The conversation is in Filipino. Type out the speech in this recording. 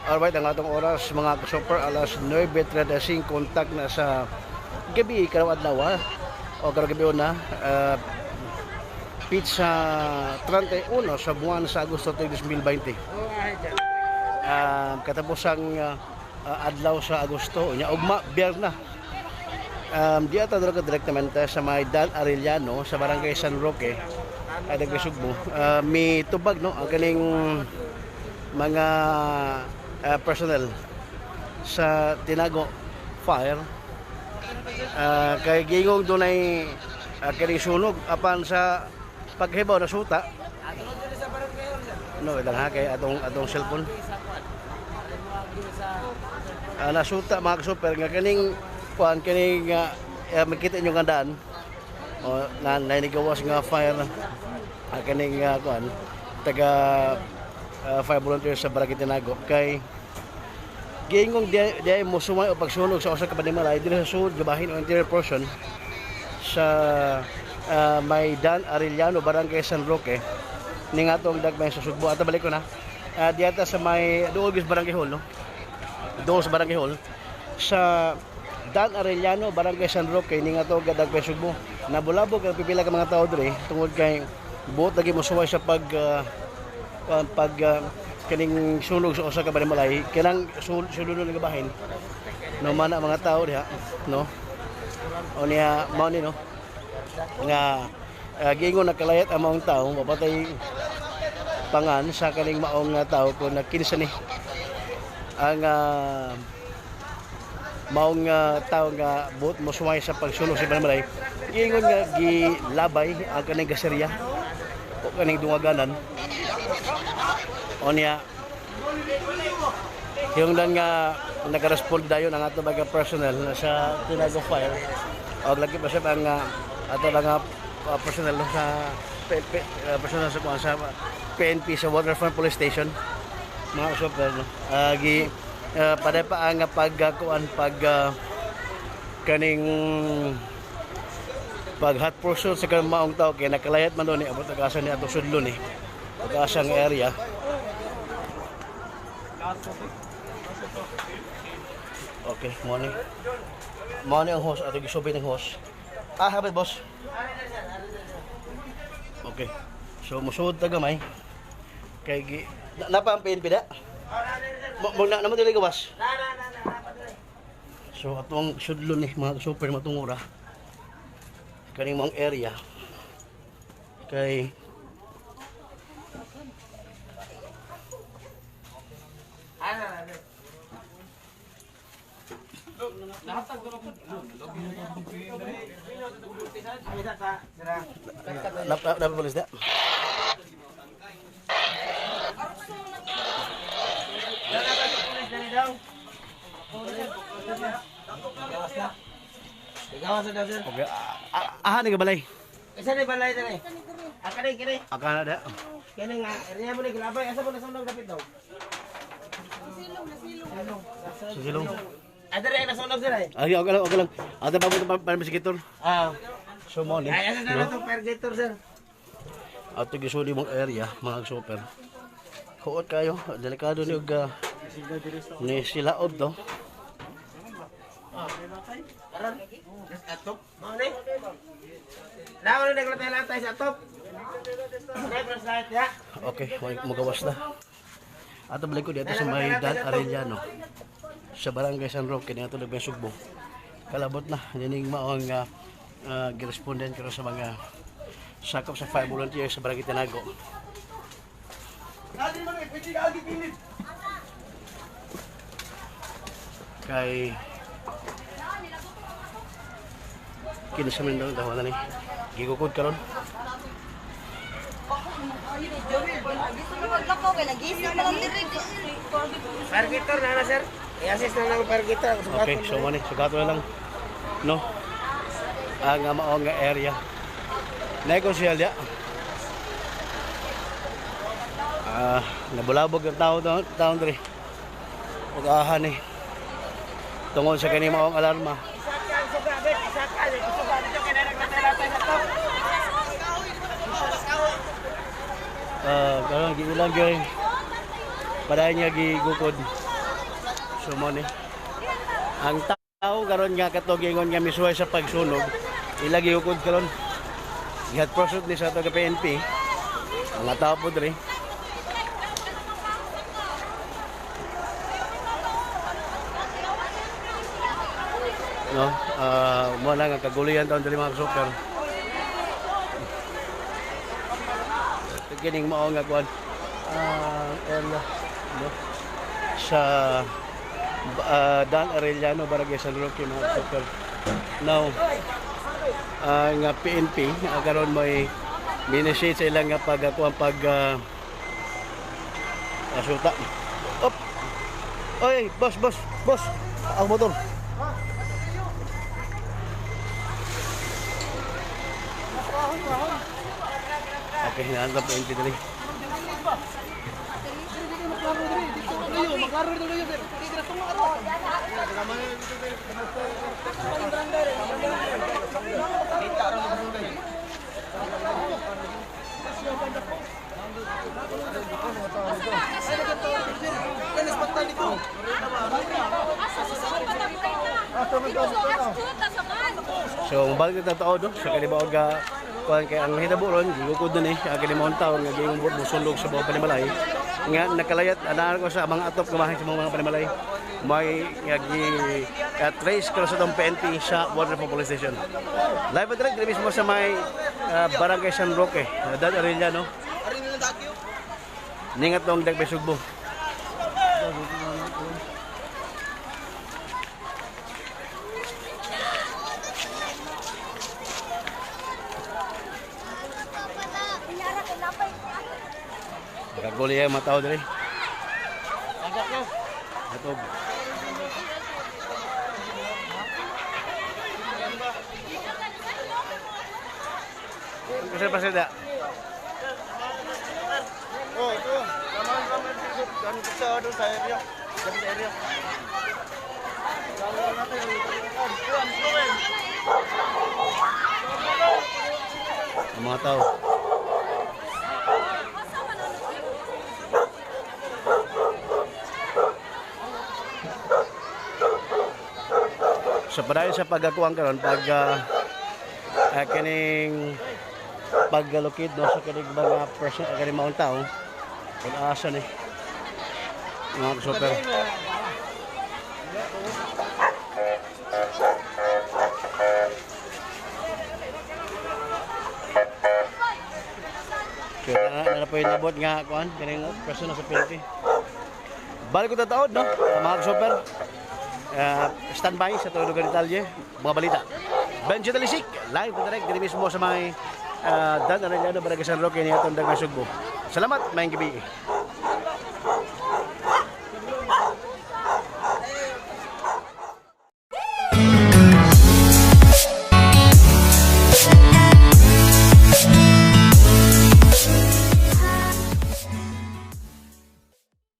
Alright, ang atong oras mga super alas 9:35 kontak na sa gabi karon adlaw o karon gabi na pizza 31 sa buwan sa Agosto 2020. Katapos ang adlaw sa Agosto nya ugma biyerna. Di ata dala direktamente sa may Dan Arellano sa barangay San Roque ay Sugbo. May tubag no ang kaning mga personnel sa Tinago Fire kay gingong dunay kini sunog apan sa paghibaw na suta no ilang ha kay atong cellphone nasuta mga super nga kaning kuan kaning makita nyo nga daan o nanigawas nga fire kaning kuan taga fire volunteers sa Barangay Tinago kay giingong di mo sumay o pagsunog sa usa ka panimalay dili sa sud gabahin o interior portion sa may Dan Arellano Barangay San Roque ning atong dagmay sa Sugbo ata balik ko na diata sa may Duogis Barangay Hall no dos Barangay Hall sa Dan Arellano Barangay San Roque ning atong dagmay Sugbo nabulabog ang pipila ka mga tao diri tungod kay buot lagi mo suway sa pag kaning sunog sa usa ka panimalay kanang sulunod nga bahin no mana mga tao diha no o niya mao ni no nga giingon nakalayat ang maong tao mapatay pangan sa kaning maong tao kung nakinsa ni ang maong tao nga buot mo sumay sa pagsunog sa panimalay giingon nga gilabay ang kaning gaserya o kaning dungaganan o niya yung lang nga nag-respond dayon ang ato mga personnel sa Tinago Fire o lagi pa siya ang ato mga personnel sa personnel sa PNP sa Waterfront Police Station mga super no? Pada pa ang pagkuan kaning pag hot pursuit sa kanang maong tao kay nakalayat man doon ni abot agasa ni atong sudlo ni agasang area. Okay, morning ang host ato gisubay ng host habit boss. Okay, so musuod ta gamay kay napa ang PNP da mo na mo dili gawas so atong sudlo ni mga super matungura kaning mong area kay dapat polis dah. Okay, ni balay. Isa ni balay tani. Kini. Akan ada. Kini nga area mo ni gilabay asa mo na sunog dapit daw. Silong. Ada rin nasunog sila eh. Okay lang. Ada pa mo para masikitor. So mo ni. Ay asa na to pergator sir. Ato gisudi mong area mga super. Huot kayo, delikado ni og ni sila od to. Karon. Atop. Mo ni. Daw ni naglatay sa atop. Ya. Okay, magawas na. Ato balik ko dito sa may Dan Arellano sa Barangay San Roque dito nagbe Sugbo. Kalabot na dining maong girespondent ko sa mga sakop sa fire volunteers sa Barangay Tinago. Kay kinasamin daw na ni gigukod karon. Maglakaw kay nagising pa lang diri. Pergator na sir. I-assist na lang para kita. Okay, so mani, sugato na lang. No? Ang maong nga area. Negosyal ya. Nabulabog ang taon diri. Pag-ahan eh. Tungod sa kani maong alarma. Karon giulang gyud. Paday niya gigukod. So mo ni. Ang tao karon nga katugingon nga misuway sa pagsunog, ilagi ukod karon. Gihat prosot ni sa taga PNP. Mga tao po diri. No, mo na nga kagulian taon diri mga super. Kining mao nga kuan area no sa Dan Arellano Barangay San Roque mga super. Now nga PNP karon may minishade sa ilang nga pagkuan pag asuta. Op. Oy, boss. Ang motor. Okay, hinahanap PNP dali. So, balik na tao doon sa kalibaog kuan kay ang hitabo ron gigukod na ni ang kalimawon taon nga giyong musulog sa mga panimalay nga nakalayat anaan ko sa mga atop kumahin sa mga panimalay may trace ko sa tong PNP sa Waterfall Police Station. Live at direct mismo sa may Barangay San Roque, Dan Arellano. Ningat tong Dagbe Sugbo. Kaguli yung mga tao dali. Ito. Kasi pa sila. Oh, ito. Kan sa doon sa area. Sa area. Ang mga tao. So padayon sa pagkakuan karon kining paggalokid no sa kining mga person kining mga tao pag-asa ni mga super. Kaya na po yung nabot nga kuan kining person sa PNP. Balik ko tataod no mga super. Standby sa tuwing lugar detalye, mga balita. Benji Talisik, live direct diri mismo sa may Dan Arellano Barangay San Roque ni atong Dagbe Sugbo. Salamat, maayong gabi.